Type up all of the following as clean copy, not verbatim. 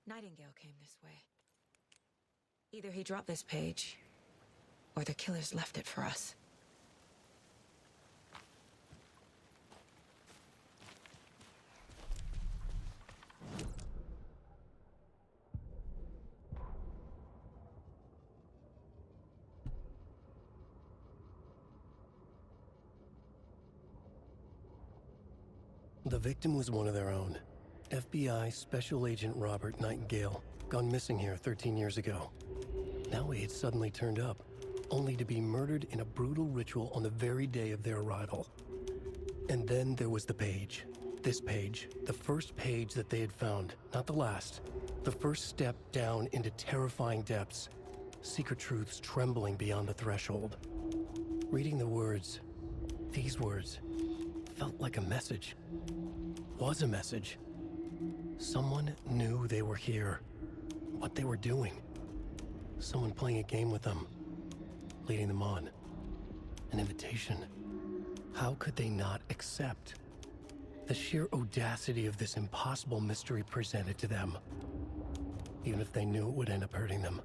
Nightingale came this way. Either he dropped this page, or the killers left it for us. The victim was one of their own. FBI Special Agent Robert Nightingale, gone missing here 13 years ago. Now he had suddenly turned up, only to be murdered in a brutal ritual on the very day of their arrival. And then there was the page. This page, the first page that they had found, not the last. The first step down into terrifying depths. Secret truths trembling beyond the threshold. Reading the words, these words, felt like a message. Was a message. Someone knew they were here, what they were doing. Someone playing a game with them, leading them on. An invitation. How could they not accept? The sheer audacity of this impossible mystery presented to them, even if they knew it would end up hurting them.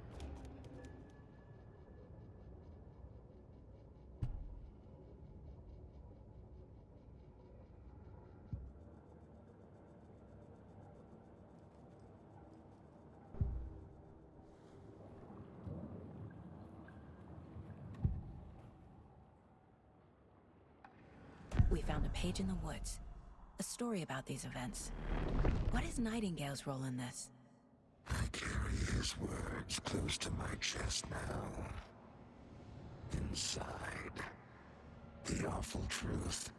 We found a page in the woods. A story about these events. What is Nightingale's role in this? I carry his words close to my chest now. Inside, the awful truth.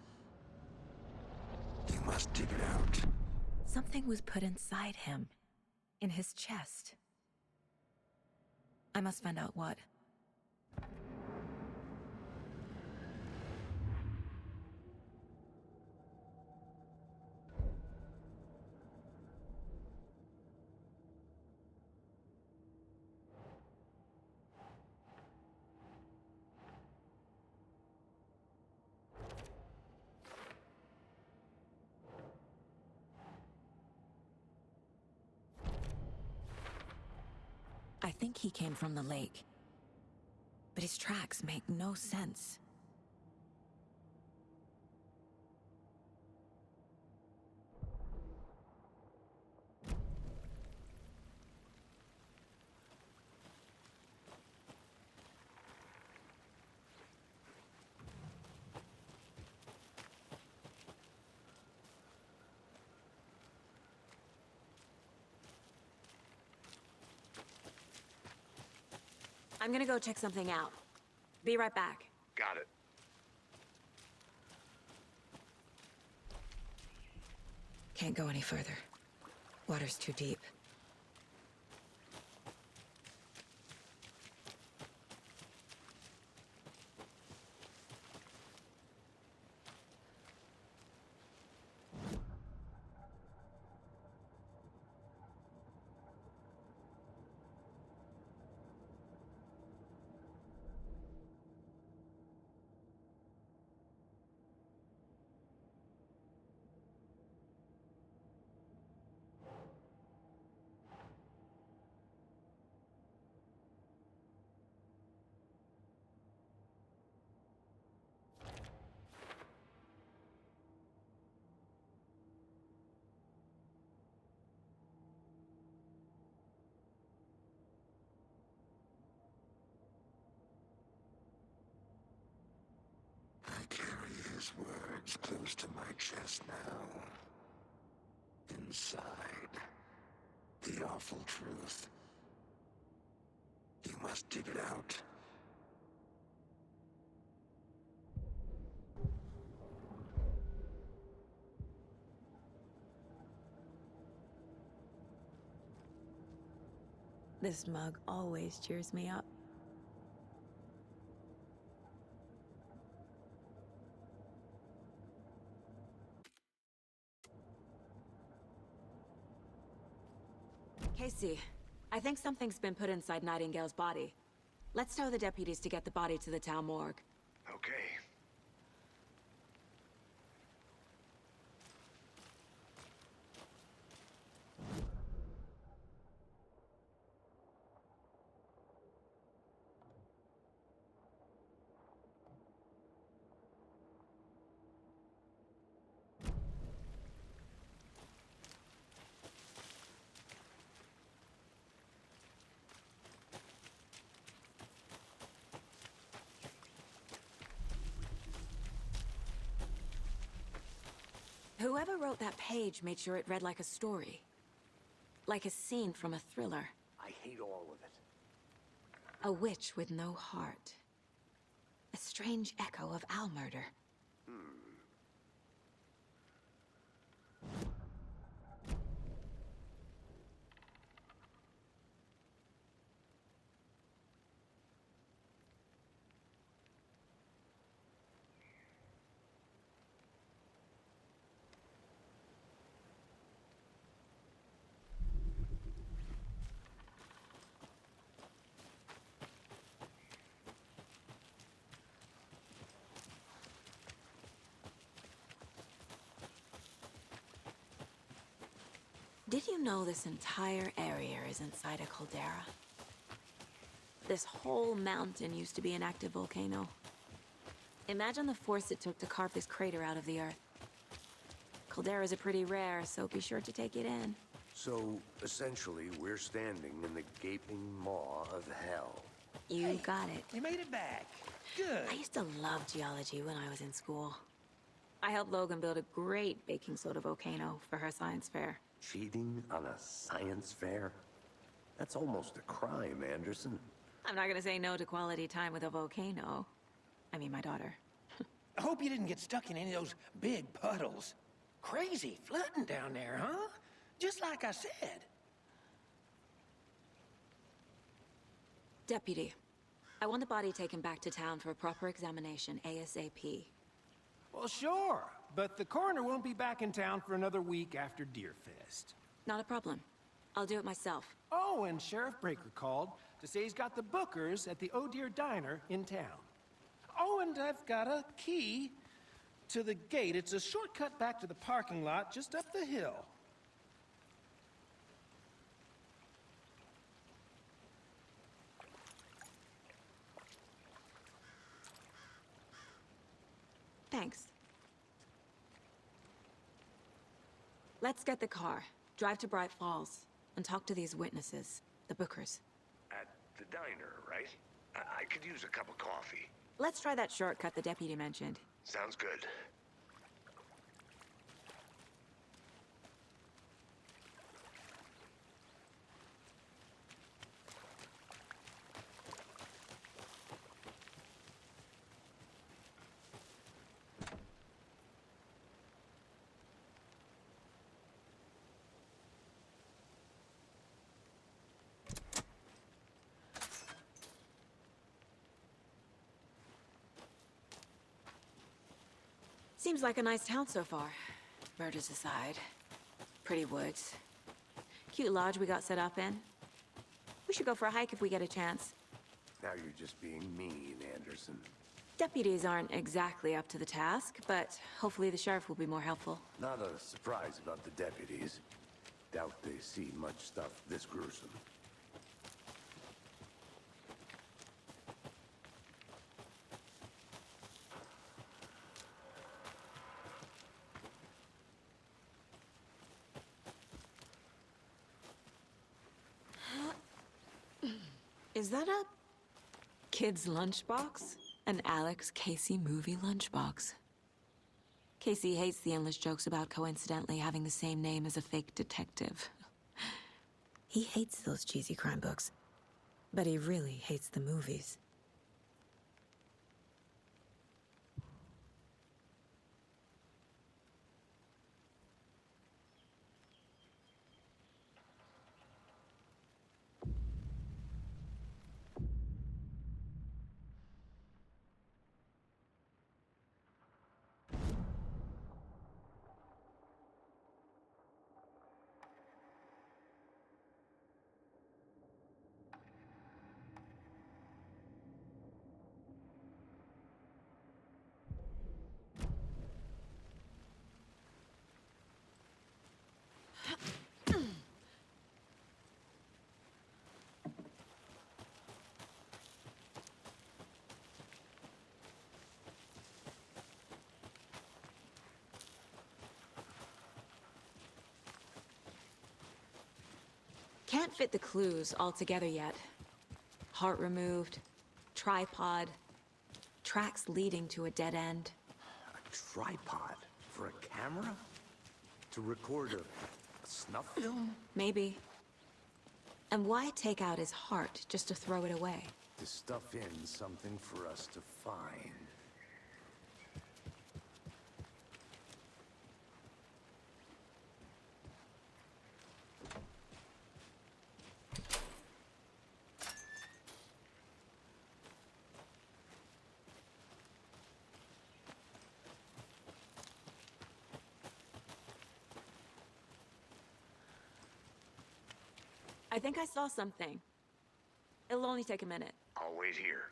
You must dig it out. Something was put inside him. In his chest. I must find out what. I think he came from the lake. But his tracks make no sense. I'm gonna go check something out. Be right back. Got it. Can't go any further. Water's too deep. I carry his words close to my chest now. Inside, the awful truth. You must dig it out. This mug always cheers me up. Casey, I think something's been put inside Nightingale's body. Let's tell the deputies to get the body to the town morgue. Okay. Whoever wrote that page made sure it read like a story. Like a scene from a thriller. I hate all of it. A witch with no heart. A strange echo of Al murder. Did you know this entire area is inside a caldera? This whole mountain used to be an active volcano. Imagine the force it took to carve this crater out of the earth. Calderas are pretty rare, so be sure to take it in. So, essentially, we're standing in the gaping maw of hell. You got it. You made it back. Good. I used to love geology when I was in school. I helped Logan build a great baking soda volcano for her science fair. Cheating on a science fair? That's almost a crime, Anderson. I'm not gonna say no to quality time with a volcano. I mean, my daughter. I hope you didn't get stuck in any of those big puddles. Crazy flooding down there, huh? Just like I said. Deputy, I want the body taken back to town for a proper examination, ASAP. Well, sure, but the coroner won't be back in town for another week after Deerfest. Not a problem. I'll do it myself. Oh, and Sheriff Breaker called to say he's got the Bookers at the Oh Dear Diner in town. Oh, and I've got a key to the gate. It's a shortcut back to the parking lot just up the hill. Thanks. Let's get the car, drive to Bright Falls, and talk to these witnesses, the Bookers. At the diner, right? I could use a cup of coffee. Let's try that shortcut the deputy mentioned. Sounds good. Seems like a nice town so far. Murders aside. Pretty woods. Cute lodge we got set up in. We should go for a hike if we get a chance. Now you're just being mean, Anderson. Deputies aren't exactly up to the task, but hopefully the sheriff will be more helpful. Not a surprise about the deputies. Doubt they see much stuff this gruesome. Is that a kid's lunchbox? An Alex Casey movie lunchbox. Casey hates the endless jokes about coincidentally having the same name as a fake detective. He hates those cheesy crime books, but he really hates the movies. Can't fit the clues all together yet. Heart removed, tripod, tracks leading to a dead end. A tripod for a camera? To record a snuff film? Maybe. And why take out his heart just to throw it away? To stuff in something for us to find. I think I saw something. It'll only take a minute. I'll wait here.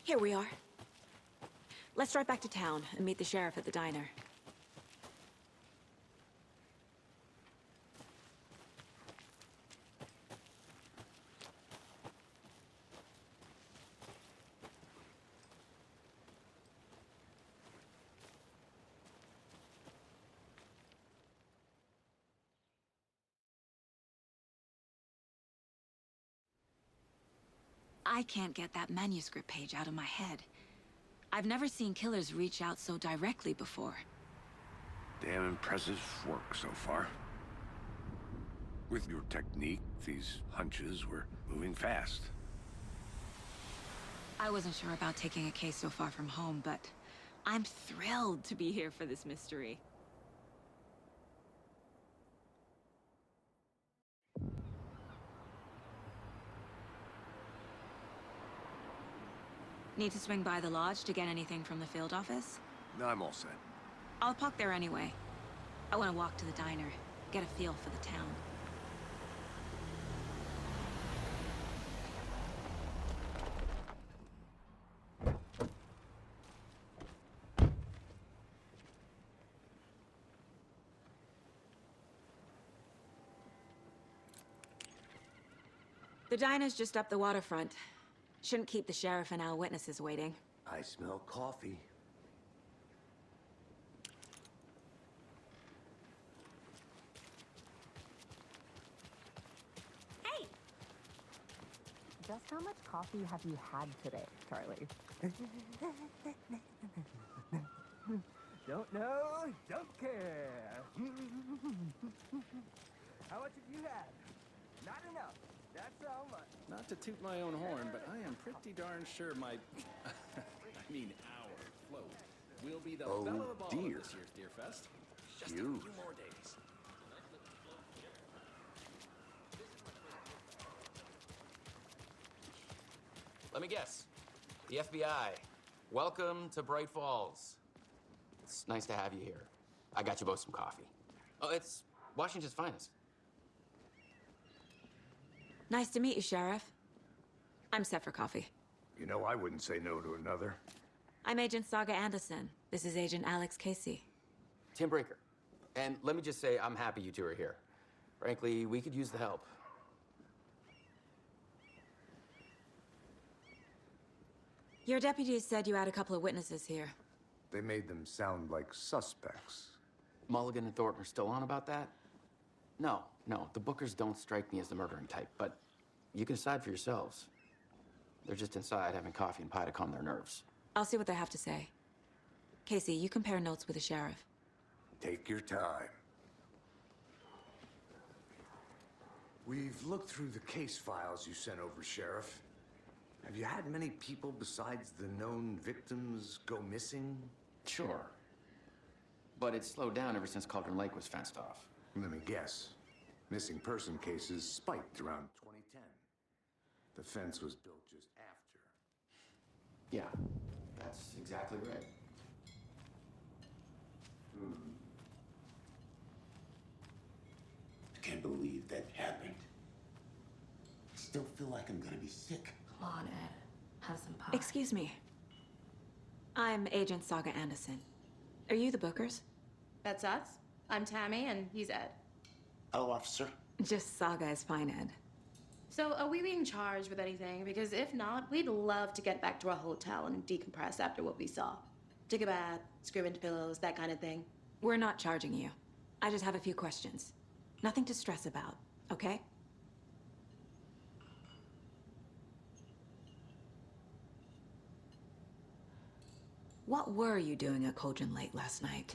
Here we are. Let's drive back to town and meet the sheriff at the diner. I can't get that manuscript page out of my head. I've never seen killers reach out so directly before. Damn impressive work so far. With your technique, these hunches were moving fast. I wasn't sure about taking a case so far from home, but I'm thrilled to be here for this mystery. Need to swing by the lodge to get anything from the field office? No, I'm all set. I'll park there anyway. I want to walk to the diner, get a feel for the town. The diner's just up the waterfront. Shouldn't keep the sheriff and our witnesses waiting. I smell coffee. Hey! Just how much coffee have you had today, Charlie? Don't know, don't care. How much have you had? Not enough. That's how much. Not to toot my own horn, but I am pretty darn sure my, I mean our float will be the Oh, belle of the ball dear. of this year's Deer Fest. Just Huge. a few more days. Let me guess. The FBI. Welcome to Bright Falls. It's nice to have you here. I got you both some coffee. Oh, it's Washington's finest. Nice to meet you, Sheriff. I'm set for coffee. You know, I wouldn't say no to another. I'm Agent Saga Anderson. This is Agent Alex Casey. Tim Breaker. And let me just say, I'm happy you two are here. Frankly, we could use the help. Your deputies said you had a couple of witnesses here. They made them sound like suspects. Mulligan and Thornton are still on about that? No, the Bookers don't strike me as the murdering type, but you can decide for yourselves. They're just inside having coffee and pie to calm their nerves. I'll see what they have to say. Casey, you compare notes with the sheriff. Take your time. We've looked through the case files you sent over, Sheriff. Have you had many people besides the known victims go missing? Sure. But it's slowed down ever since Cauldron Lake was fenced off. Let me guess. Missing person cases spiked around 2010. The fence was built just after. Yeah, that's exactly right. I can't believe that happened. I still feel like I'm gonna be sick. Come on, Ed. Have some pie. Excuse me. I'm Agent Saga Anderson. Are you the Bookers? That's us. I'm Tammy, and he's Ed. Hello, officer. Just Saga is fine, Ed. So, are we being charged with anything? Because if not, we'd love to get back to our hotel and decompress after what we saw. Take a bath, scream into pillows, that kind of thing. We're not charging you. I just have a few questions. Nothing to stress about, okay? What were you doing at Cauldron Lake last night?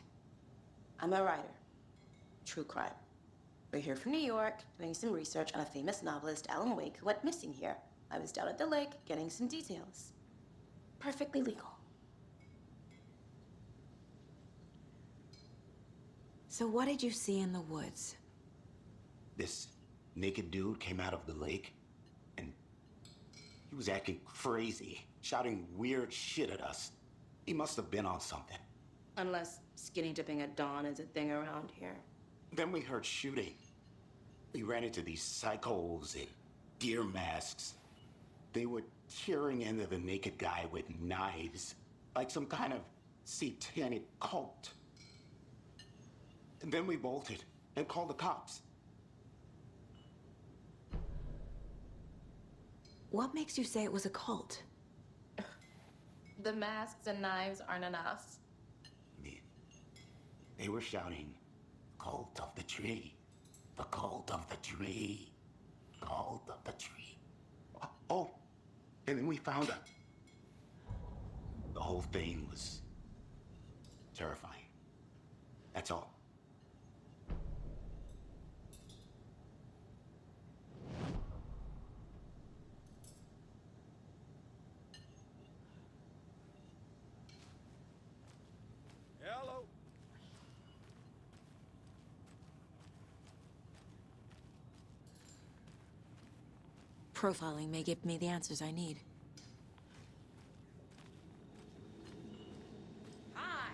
I'm a writer. True crime. We're here from New York, doing some research on a famous novelist, Alan Wake, who went missing here. I was down at the lake, getting some details. Perfectly legal. So what did you see in the woods? This naked dude came out of the lake, and he was acting crazy, shouting weird shit at us. He must have been on something. Unless skinny dipping at dawn is a thing around here. Then we heard shooting. We ran into these psychos in deer masks. They were tearing into the naked guy with knives, like some kind of satanic cult. And then we bolted and called the cops. What makes you say it was a cult? The masks and knives aren't enough. They were shouting, "Cult of the tree, the cult of the tree, cult of the tree." Oh, and then we found her. The whole thing was terrifying. That's all. Hello. Profiling may give me the answers I need. Hi.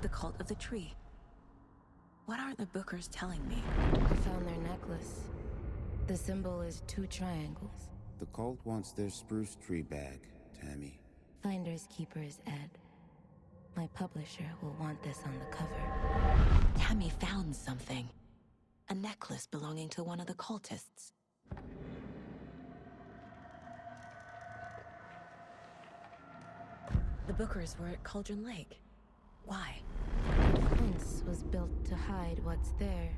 The cult of the tree. What aren't the Bookers telling me? I found their necklace. The symbol is 2 triangles. The cult wants their spruce tree back, Tammy. Finders keepers, Ed. My publisher will want this on the cover. Tammy found something. A necklace belonging to one of the cultists. The Bookers were at Cauldron Lake. Why? The fence was built to hide what's there.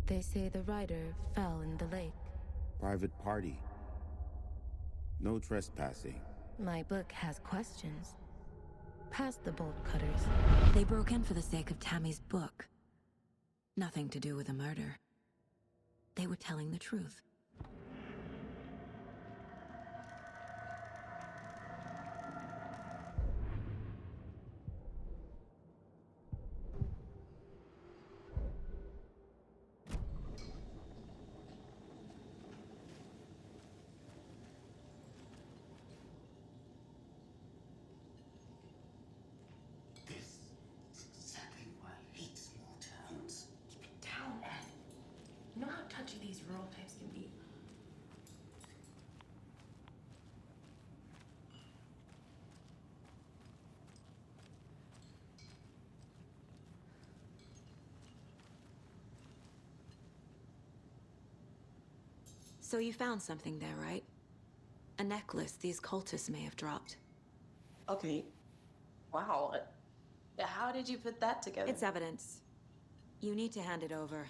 They say the rider fell in the lake. Private party. No trespassing. My book has questions. Past the bolt cutters. They broke in for the sake of Tammy's book. Nothing to do with a murder. They were telling the truth. This is exactly why I hate small towns. Keep it down, Ed. You know how touchy these rural types can be. So you found something there, right? A necklace these cultists may have dropped. Okay. Wow. How did you put that together? It's evidence. You need to hand it over.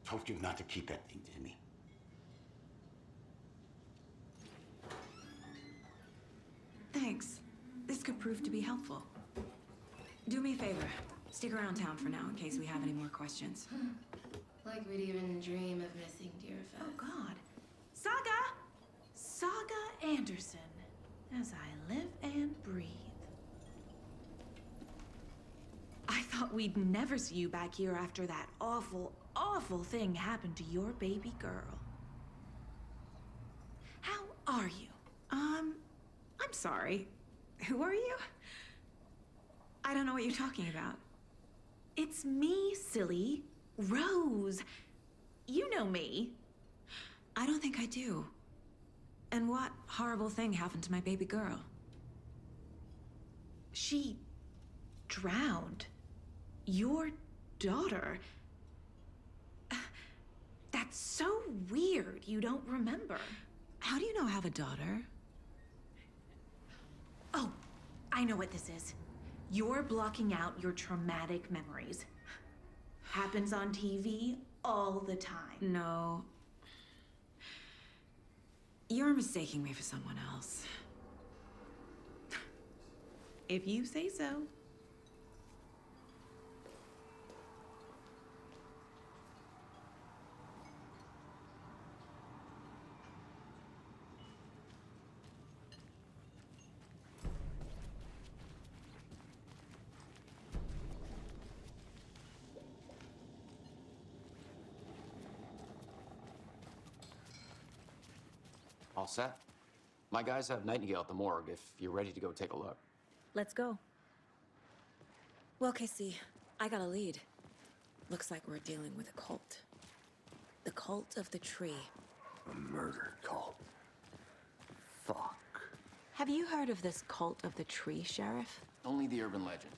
Told you not to keep that thing, Timmy. Thanks. This could prove to be helpful. Do me a favor. Stick around town for now in case we have any more questions. Like we'd even dream of missing Deerfest. Oh, God. Saga Anderson. As I live and breathe. I thought we'd never see you back here after that awful, awful thing happened to your baby girl. How are you? I'm sorry. Who are you? I don't know what you're talking about. It's me, silly. Rose. You know me. I don't think I do. And what horrible thing happened to my baby girl? She drowned. Your daughter. That's so weird you don't remember. How do you know I have a daughter? Oh, I know what this is. You're blocking out your traumatic memories. Happens on TV all the time. No. You're mistaking me for someone else. If you say so. All set? My guys have Nightingale at the morgue if you're ready to go take a look. Let's go. Well, Casey, I got a lead. Looks like we're dealing with a cult. The Cult of the Tree. A murder cult. Fuck. Have you heard of this Cult of the Tree, Sheriff? Only the urban legend.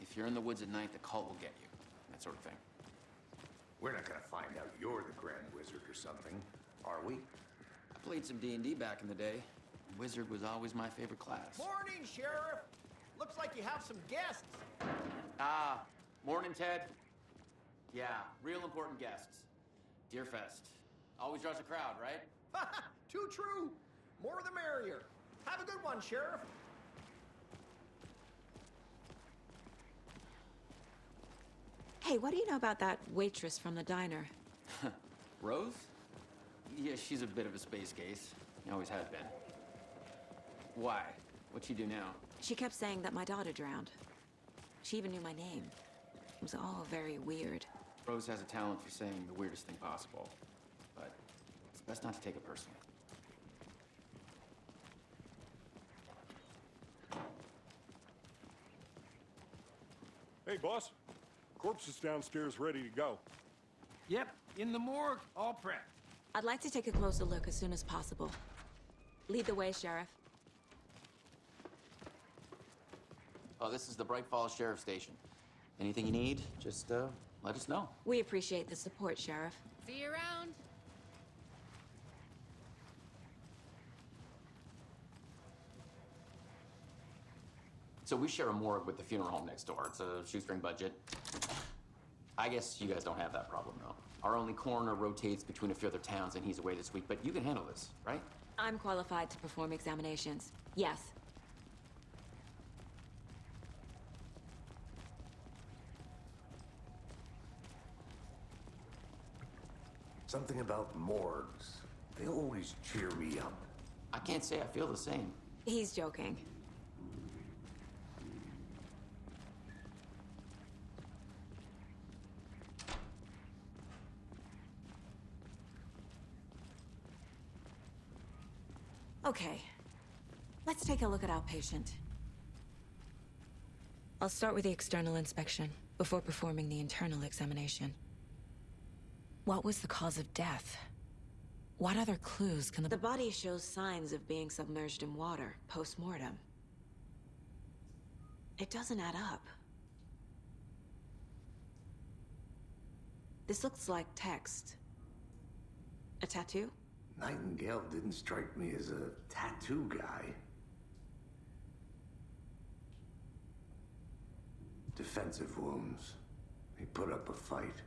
If you're in the woods at night, the cult will get you. That sort of thing. We're not gonna find out you're the Grand Wizard or something, are we? I played some D&D back in the day. Wizard was always my favorite class. Morning, Sheriff. Looks like you have some guests. Ah, morning, Ted. Yeah, real important guests. Deerfest. Always draws a crowd, right? Too true. More the merrier. Have a good one, Sheriff. Hey, what do you know about that waitress from the diner? Rose? Yeah, she's a bit of a space case. Always has been. Why? What'd she do now? She kept saying that my daughter drowned. She even knew my name. It was all very weird. Rose has a talent for saying the weirdest thing possible. But it's best not to take it personally. Hey, boss. Corpse is downstairs ready to go. Yep, in the morgue, all prepped. I'd like to take a closer look as soon as possible. Lead the way, Sheriff. Oh, this is the Bright Falls Sheriff Station. Anything you need, just let us know. We appreciate the support, Sheriff. See you around. So we share a morgue with the funeral home next door. It's a shoestring budget. I guess you guys don't have that problem, though. Our only coroner rotates between a few other towns, and he's away this week, but you can handle this, right? I'm qualified to perform examinations. Yes. Something about morgues. They always cheer me up. I can't say I feel the same. He's joking. Okay, let's take a look at our patient. I'll start with the external inspection before performing the internal examination. What was the cause of death? What other clues can the body shows signs of being submerged in water post-mortem. It doesn't add up. This looks like text. A tattoo? Nightingale didn't strike me as a tattoo guy. Defensive wounds. He put up a fight.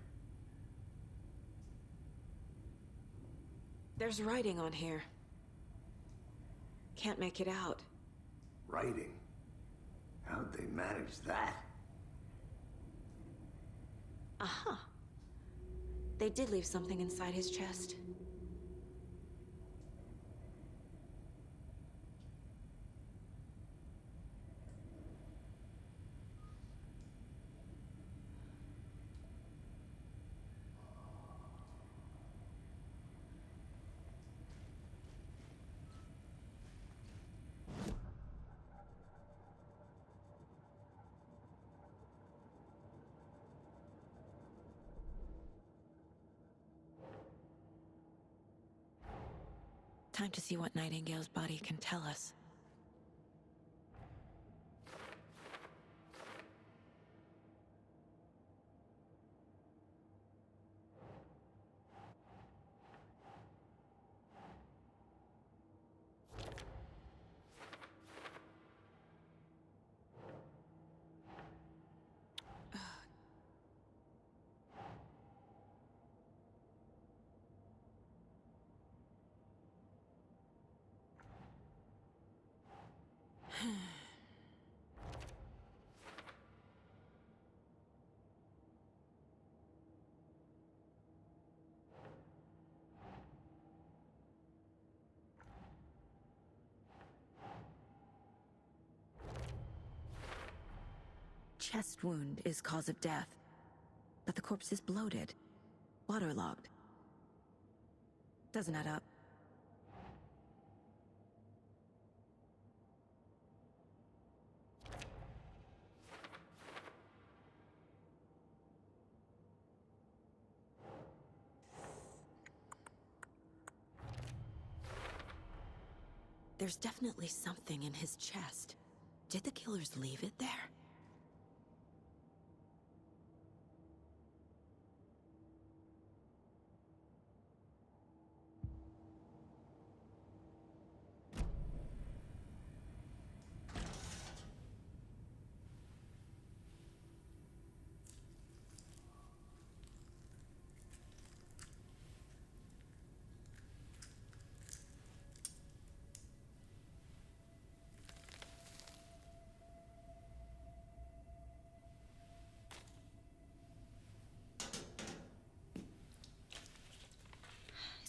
There's writing on here. Can't make it out. Writing? How'd they manage that? Uh-huh. They did leave something inside his chest. Time to see what Nightingale's body can tell us. Chest wound is cause of death, but the corpse is bloated, waterlogged. Doesn't add up. There's definitely something in his chest. Did the killers leave it there?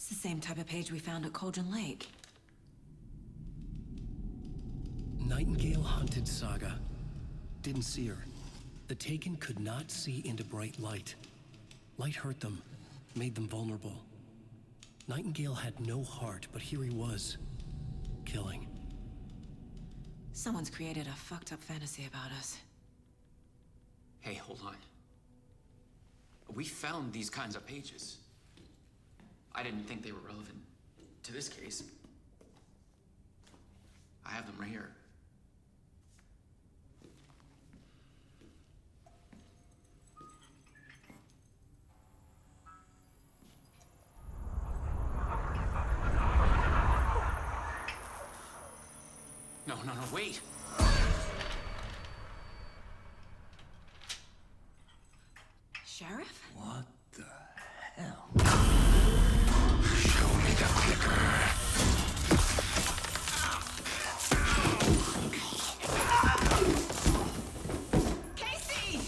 It's the same type of page we found at Cauldron Lake. Nightingale hunted Saga. Didn't see her. The Taken could not see into bright light. Light hurt them, made them vulnerable. Nightingale had no heart, but here he was, killing. Someone's created a fucked up fantasy about us. Hey, hold on. We found these kinds of pages. I didn't think they were relevant to this case. I have them right here. No, wait! Sheriff? What the hell? Show me the clicker. Casey!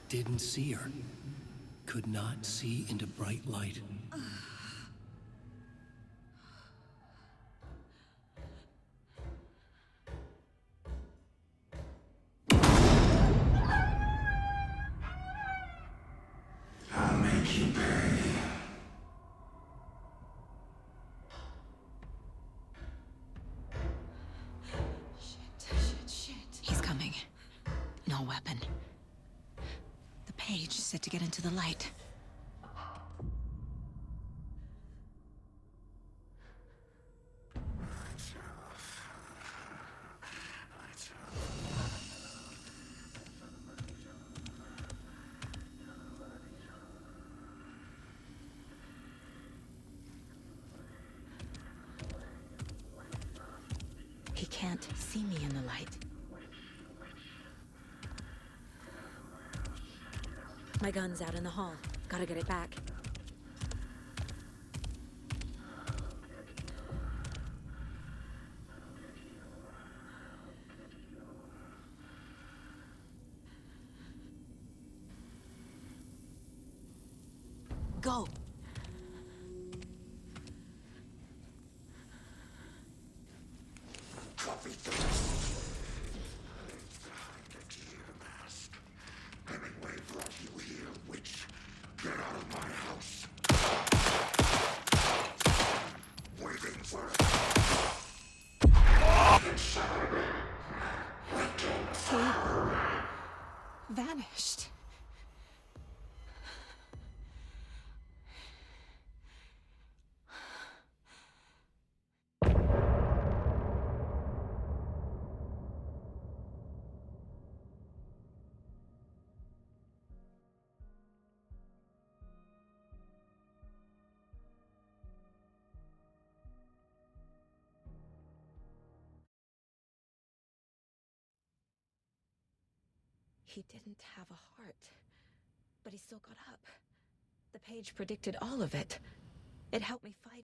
Didn't see her. Could not see into bright light. I'll make you pay. Shit. He's coming. No weapon. The page set to get into the light. can't see me in the light. My gun's out in the hall. Gotta get it back. Go! Copy that. Hemingway brought you here, witch. Get out of my house. Waiting for it. He vanished. He didn't have a heart, but he still got up. The page predicted all of it. It helped me fight